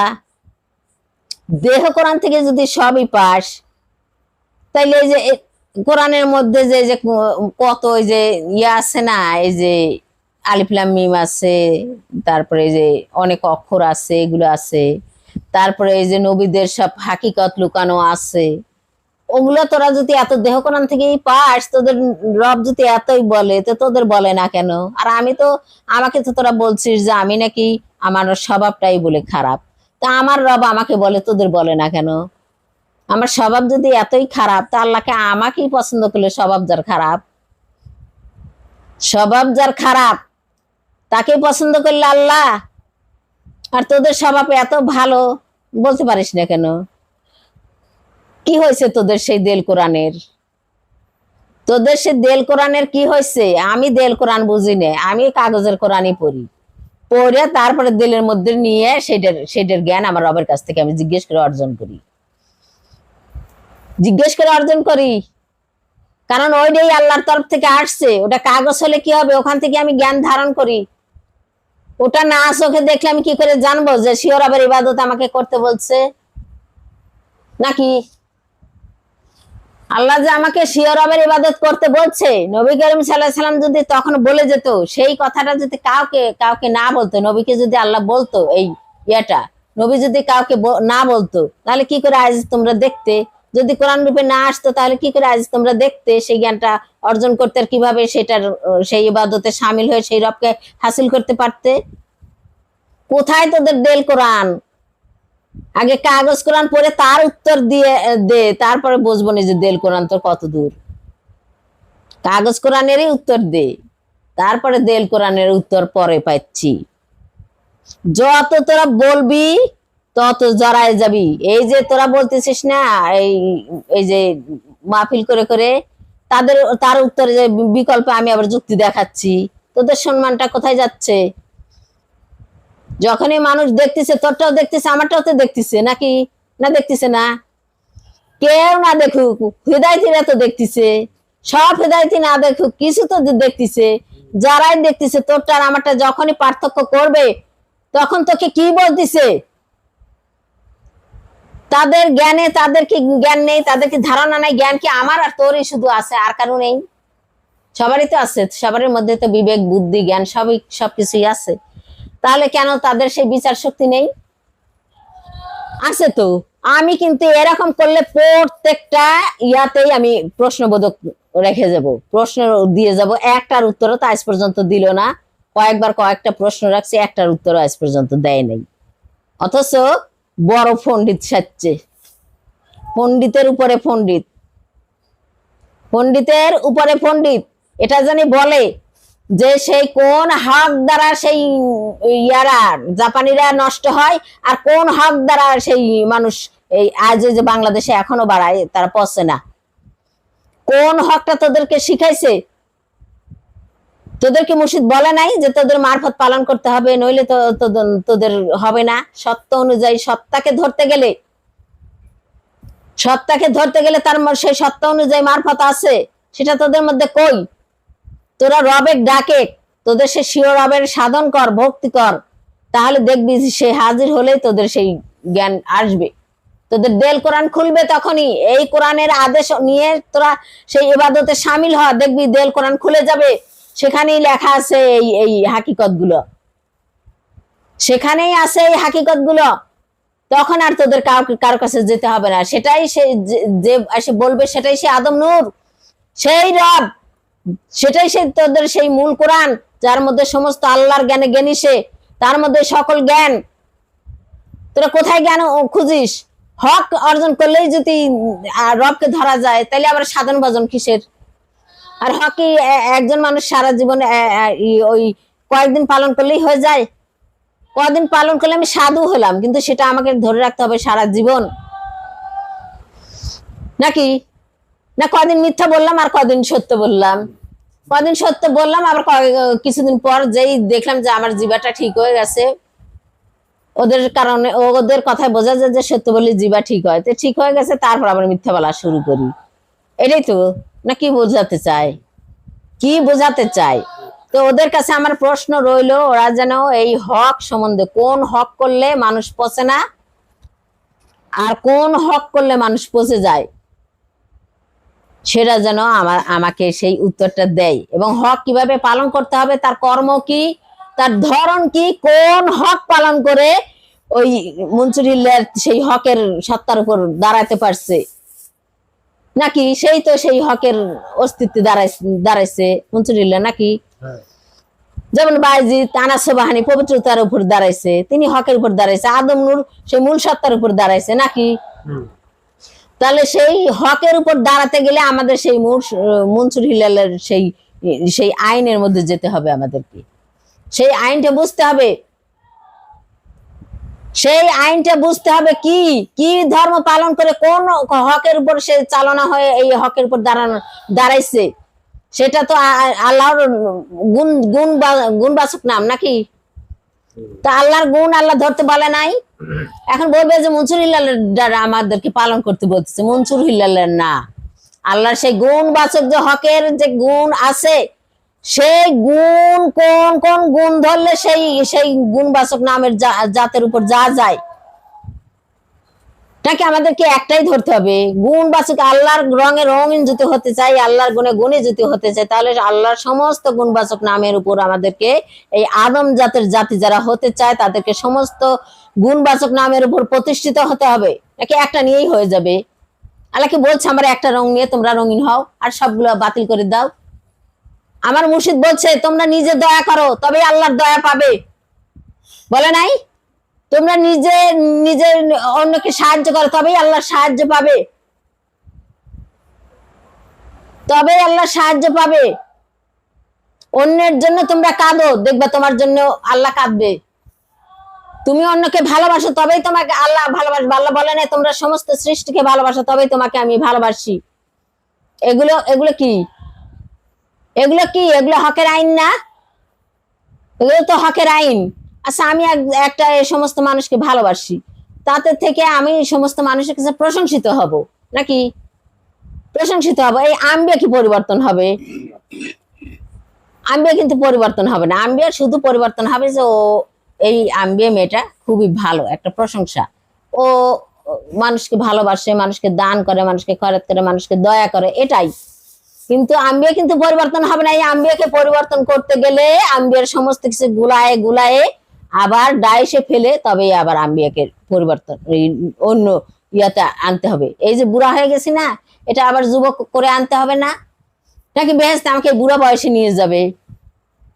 দেহ কোরআন থেকে যদি সবই পাস, তাইলে এই যে কোরআনের মধ্যে যে যে কত ওই যে ইয়ে আছে না, এই যে আলিফ লাম মিম আছে, তারপরে এই যে অনেক অক্ষর আছে, এগুলো আছে, তারপরে এই যে নবীদের সব হাকিকত লুকানো আছে, ওগুলো তোরা যদি এত দেহ কোরআন থেকেই পাস, তোদের রব যদি এতই বলে, তো তোদের বলে না কেন? আর আমি তো, আমাকে তো তোরা বলছিস যে আমি নাকি আমার স্বভাবটাই বলে খারাপ, তা আমার রব আমাকে বলে, তোদের বলে না কেন? আমার স্বভাব যদি এতই খারাপ, তা আল্লাহকে আমাকেই পছন্দ করলে, স্বভাব যার খারাপ, স্বভাব যার খারাপ তাকে পছন্দ করলে আল্লাহ, আর তোদের স্বভাব এত ভালো, বলতে পারিস না কেন? কি হয়েছে তোদের সেই দেল কোরআনের? তোদের সেই দেল কোরআনের কি হয়েছে? আমি দেল কোরআন বুঝি না, আমি কাগজের কোরআনই পড়ি, পড়ে তারপরে দিলের মধ্যে নিয়ে সেটার জ্ঞান আমার রবের কাছ থেকে আমি জিজ্ঞেস করে অর্জন করি, জিজ্ঞেস করে অর্জন করি। কারণ ওইটাই আল্লাহর তরফ থেকে আসছে, ওটা কাগজ হলে কি হবে, ওখান থেকে আমি জ্ঞান ধারণ করি। ওটা না চোখে দেখলে আমি কি করে জানবো যে শিওর আবার ইবাদত আমাকে করতে বলছে? নাকি আল্লাহ যে আমাকে শিওর আবার ইবাদত করতে বলছে, নবী করিম সাল্লাল্লাহু আলাইহি সাল্লাম যদি তখন বলে যেত, সেই কথাটা যদি কাউকে কাউকে না বলতো, নবীকে যদি আল্লাহ বলতো এই ইয়েটা, নবী যদি কাউকে না বলতো, তাহলে কি করে আজ তোমরা দেখতে? যদি কোরআন রূপে না আসতো, তাহলে কি করে আজ তোমরা দেখতে, সেই জ্ঞানটা অর্জন করতে, আর কিভাবে সেটার সেই ইবাদতে শামিল হয়ে সেই রবকে হাসিল করতে পারতে? কোথায় তোদের দেল কোরআন? আগে কাগজ কোরআন পড়ে তার উত্তর দিয়ে দে, তারপরে বুঝবো না যে দেল কোরআন তোর কত দূর। কাগজ কোরআনেরই উত্তর দে, তারপরে দেল কোরআনের উত্তর পরে পাচ্ছি। যত তোরা বলবি তত জড়ায় যাবি। এই যে তোরা বলতেছিস না, এই এই যে মাহফিল করে করে তার উত্তরে যে বিকল্পে আমি আবার যুক্তি দেখাচ্ছি, তোদের সম্মানটা কোথায় যাচ্ছে? যখনই মানুষ দেখতেছে, তোরটাও দেখতেছে, আমারটাও তো দেখতেছে, নাকি না দেখতেছে না? কেউ না দেখুক, হৃদয়তীরা তো দেখতেছে, সব হৃদয়তী না দেখুক, কিছু তো দেখতেছে। যারাই দেখতেছে তোরটা আর আমারটা যখনই পার্থক্য করবে, তখন তোকে কি বলতেছে? তাদের জ্ঞানে, তাদের কি জ্ঞান নেই? তাদের কি ধারণা নেই? জ্ঞান কি আমার আর তোরই শুধু আছে, আর কারো নেই? সবারই তো আছে, সবারই মধ্যে তো বিবেক বুদ্ধি জ্ঞান সবই সবকিছুই আছে। তাহলে কেন তাদের সেই বিচার শক্তি নেই? আছে তো। আমি কিন্তু এরকম করলে প্রত্যেকটা ইয়াতেই আমি প্রশ্নবোধক রেখে যাব, প্রশ্ন দিয়ে যাব, একটার উত্তরও তো আজ পর্যন্ত দিল না। কয়েকবার কয়েকটা প্রশ্ন রাখছি, একটার উত্তরও আজ পর্যন্ত দেয় নাই। অথচ বড় পণ্ডিত সাজছে, পণ্ডিতের উপরে পণ্ডিত, পণ্ডিতের উপরে পণ্ডিত। এটা জানি বলে যে সেই কোন হক দ্বারা সেই ইয়ারা জাপানিরা নষ্ট হয়, আর কোন হক দ্বারা সেই মানুষ এই আজ যে বাংলাদেশে এখনো বাড়ায়, তারা পচে না। কোন হকটা তোদেরকে শিখাইছে? তোদেরকে মুর্শিদ বলে নাই যে তোদের মারফত পালন করতে হবে, নইলে তো তোদের হবে না? সত্য অনুযায়ী, সত্তাকে ধরতে গেলে, সত্তাকে ধরতে গেলে তার সেই সত্য অনুযায়ী মারফত আছে, সেটা তোদের মধ্যে কই? তোরা রবের ডাকে, তোদের সে শিও রবের সাধন কর, ভক্তি কর, তাহলে দেখবি সে হাজির হলেই তোদের সেই জ্ঞান আসবে, তোদের দেল কোরআন খুলবে। তখনই এই কোরআনের আদেশ নিয়ে তোরা সেই ইবাদতে শামিল হ, দেখবি দেল কোরআন খুলে যাবে, সেখানেই লেখা আছে এই এই হাকিকত গুলো, সেখানেই আছে এই হাকিকত গুলো। তখন আর তোদের কারো কাছে যেতে হবে না, সেটাই সে যে এসে বলবে, সেটাই সে আদম নূর, সেই রব, সেটাই সে তোদের সেই মূল কোরআন, যার মধ্যে সমস্ত আল্লাহর জ্ঞানে জ্ঞানী সে, তার মধ্যে সকল জ্ঞান। তোরা কোথায় জ্ঞান খুঁজিস? হক অর্জন করলেই যদি রবকে ধরা যায়, তাহলে আবার সাধন ভজন কিসের? আর হকই একজন মানুষ সারা জীবন ওই কয়েকদিন পালন করলেই হয়ে যায়? কদিন পালন করলে আমি সাধু হলাম, কিন্তু সেটা আমাকে ধরে রাখতে হবে সারা জীবন, নাকি? না কদিন মিথ্যা বললাম আর কদিন সত্য বললাম, কদিন সত্য বললাম, আবার কিছুদিন পর যেই দেখলাম যে আমার জিবাটা ঠিক হয়ে গেছে, ওদের কারণে, ওদের কথায় বোঝা যায় যে সত্য বললে জিবা ঠিক হয়, তো ঠিক হয়ে গেছে, তারপর আবার মিথ্যা বলা শুরু করি। এটাই তো, না কি বোঝাতে চায়, কি বোঝাতে চায়? তো ওদের কাছে আমার প্রশ্ন রইলো, ওরা যেন এই হক সম্বন্ধে, কোন হক করলে মানুষ পচে না আর কোন হক করলে মানুষ পচে যায়, সেটা যেন আমাকে সেই উত্তরটা দেয়। এবং হক কিভাবে পালন করতে হবে, তার কর্ম কি, তার ধরন কি, কোন হক পালন করে ওই মনসুরিল্লার সেই হকের সত্তার উপর দাঁড়াতে পারছে, নাকি সেই তো সেই হকের অস্তিত্বে দাঁড়াইছে মনসুরিল্লাহ নাকি? যেমন বাইজিদ আনাস সুবহানী পবিত্রতার উপর দাঁড়াইছে, তিনি হকের উপর দাঁড়াইছে, আদম নূর সেই মূল সত্তার উপর দাঁড়াইছে নাকি? তাহলে সেই হকের উপর দাঁড়াতে গেলে আমাদের সেই মনসুর হিলালের সেই সেই আইনের মধ্যে যেতে হবে, আমাদেরকে সেই আইনটা বুঝতে হবে। সেই আইনটা বুঝতে হবে কি কি ধর্ম পালন করে কোন হকের উপর সে চালনা হয়ে এই হকের উপর দাঁড়াইছে, সেটা তো আল্লাহর গুণবাচক নাম নাকি? তা আল্লাহর গুণ আল্লাহ ধরতে বলে নাই, এখন বলবে যে মনসুর হিলালের দ্বারা আমাদেরকে পালন করতে বলতেছে, মনসুর হিলালের না, আল্লাহর সেই গুণবাচক যে হকের যে গুণ আছে, সেই গুণ কোন কোন গুণ ধরলে সেই সেই গুণবাচক নামের জাতের উপর যা যায়, নাকি আমাদেরকে একটাই ধরতে হবে? গুণবাচক আল্লাহর রঙে রঙিন যদি হতে চাই, আল্লাহর গুণে গুণে যদি হতে চাই, তাহলে আল্লাহর সমস্ত গুণবাচক নামের উপর আমাদেরকে, এই আদম জাতের জাতি যারা হতে চায় তাদেরকে সমস্ত গুণবাচক নামের উপর প্রতিষ্ঠিত হতে হবে, নাকি একটা নিয়েই হয়ে যাবে? আল্লাহ কি বলছে আমার একটা রং নিয়ে তোমরা রঙিন হও আর সবগুলো বাতিল করে দাও? আমার মুর্শিদ বলছে তোমরা নিজে দয়া করো তবেই আল্লাহর দয়া পাবে, বলে নাই? তোমরা নিজে নিজে অন্যকে সাহায্য করো তবেই আল্লাহর সাহায্য পাবে, তবেই আল্লাহর সাহায্য পাবে। অন্যের জন্য তোমরা কাঁদো, দেখবা তোমার জন্য আল্লাহ কাঁদবে। তুমি অন্যকে ভালোবাসো তবেই তোমাকে আল্লাহ ভালোবাসবে। আল্লাহ বলে না তোমরা সমস্ত সৃষ্টিকে ভালোবাসো তবেই তোমাকে আমি ভালোবাসি? এগুলো এগুলো কি, এগুলো কি, এগুলো হকের আইন না? এগুলো তো হকের আইন। আচ্ছা আমি একটা এই সমস্ত মানুষকে ভালোবাসি, তাতে থেকে আমি সমস্ত মানুষের কাছে প্রশংসিত হব নাকি? প্রশংসিত হব। এই আম্বিয়া কি পরিবর্তন হবে? আম্বিয়া কিন্তু পরিবর্তন হবে না। আম্বিয়া শুধু পরিবর্তন হবে যে ও, এই আম্বিয়া মেয়েটা খুবই ভালো, একটা প্রশংসা, ও মানুষকে ভালোবাসে, মানুষকে দান করে, মানুষকে খয়রাত করে, মানুষকে দয়া করে, এটাই। কিন্তু আম্বিয়া কিন্তু পরিবর্তন হবে না। এই আম্বিয়াকে পরিবর্তন করতে গেলে আম্বিয়ার সমস্ত কিছু গুলায়ে গুলায়ে আবার ডাইসে ফেলে তবেই আবার আম্বিয়াকে পরিবর্তন অন্য ইয়াতে আনতে হবে। এই যে বুড়া হয়ে গেছি না, এটা আবার যুবক করে আনতে হবে না, নাকি বেহেশতে আমাকে বুড়া বয়সে নিয়ে যাবে?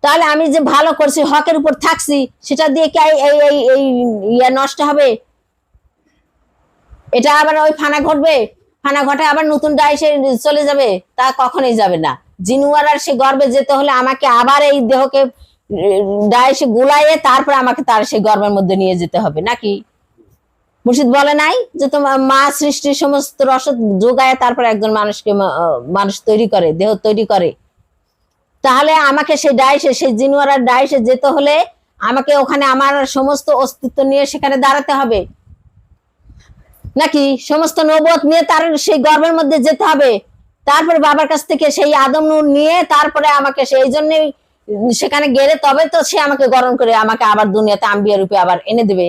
তাহলে আমি যে ভালো করছি, হকের উপর থাকছি, সেটা দিয়ে কি এই ইয়া নষ্ট হবে? এটা আবার ওই ফানা ঘটবে, ফানা ঘটে আবার নতুন ডাইসে চলে যাবে? তা কখনোই যাবে না। জিনুয়ারার সে গর্বে যেতে হলে আমাকে আবার এই দেহকে ডাইসে গুলাইয়ে তারপরে আমাকে তার সেই গর্বের মধ্যে নিয়ে যেতে হবে নাকি? মুর্শিদ বলে নাই যে তোমার মা সৃষ্টির সমস্ত রসদ যোগায় তারপরে একজন মানুষকে মানুষ তৈরি করে, দেহ তৈরি করে? তাহলে আমাকে সেই ডাইসে, সেই জিনুয়ারার ডাইসে যেতে হলে আমাকে ওখানে আমার সমস্ত অস্তিত্ব নিয়ে সেখানে দাঁড়াতে হবে নাকি? সমস্ত নবুয়ত নিয়ে তার সেই গর্ভের মধ্যে যেতে হবে, তারপরে বাবার কাছ থেকে সেই আদম নূর নিয়ে তারপরে আমাকে সেই জন্যই সেখানে গেলে তবে তো সে আমাকে গরম করে আমাকে আবার দুনিয়াতে আম্বিয়া রূপে আবার এনে দেবে।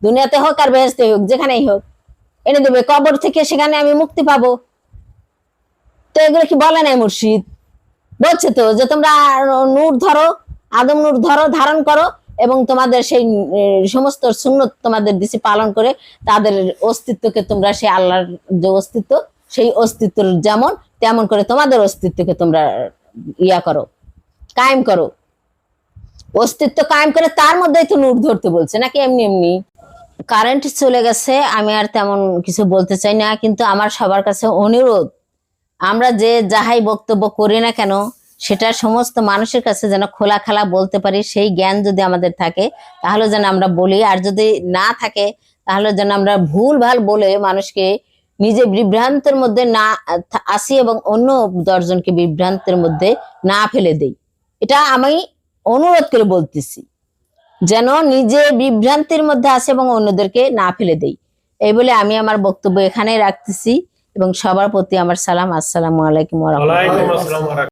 দুনিয়াতে হোক আর বেহেশতে হোক, যেখানেই হোক এনে দেবে। কবর থেকে সেখানে আমি মুক্তি পাবো। তো এগুলো কি বলে নাই মুর্শিদ? বলছে তো যে তোমরা নূর ধরো, আদম নূর ধরো, ধারণ করো, এবং তোমাদের সেই সমস্ত সুন্নত তোমাদের দিছে পালন করে তাদের অস্তিত্বকে তোমরা সেই আল্লাহর যে অস্তিত্ব, সেই অস্তিত্ব যেমন তেমন করে তোমাদের অস্তিত্বকে তোমরা ইয়া করো, কায়েম করো। অস্তিত্ব কায়েম করে তার মধ্যেই তো নূর ধরতে বলছে, নাকি এমনি এমনি? কারেন্ট চলে গেছে, আমি আর তেমন কিছু বলতে চাই না, কিন্তু আমার সবার কাছে অনুরোধ, আমরা যে যাহাই বক্তব্য করি না কেন সেটা সমস্ত মানুষের কাছে যেন খোলা খালা বলতে পারি। সেই জ্ঞান যদি আমাদের থাকে তাহলে যেন আমরা বলি, আর যদি না থাকে তাহলে যেন আমরা ভুল ভাল বলে মানুষকে নিজে বিভ্রান্তের মধ্যে না আসি এবং অন্য দশজনকে বিভ্রান্তের মধ্যে না ফেলে দেই। এটা আমি অনুরোধ করে বলতেছি, যেন নিজে বিভ্রান্তির মধ্যে আসে এবং অন্যদেরকে না ফেলে দেই। এই বলে আমি আমার বক্তব্য এখানে রাখতেছি। এবং সবার প্রতি আমার সালাম, আসসালামু আলাইকুম ওয়া রাহমাতুল্লাহি। ওয়ালাইকুম আসসালাম।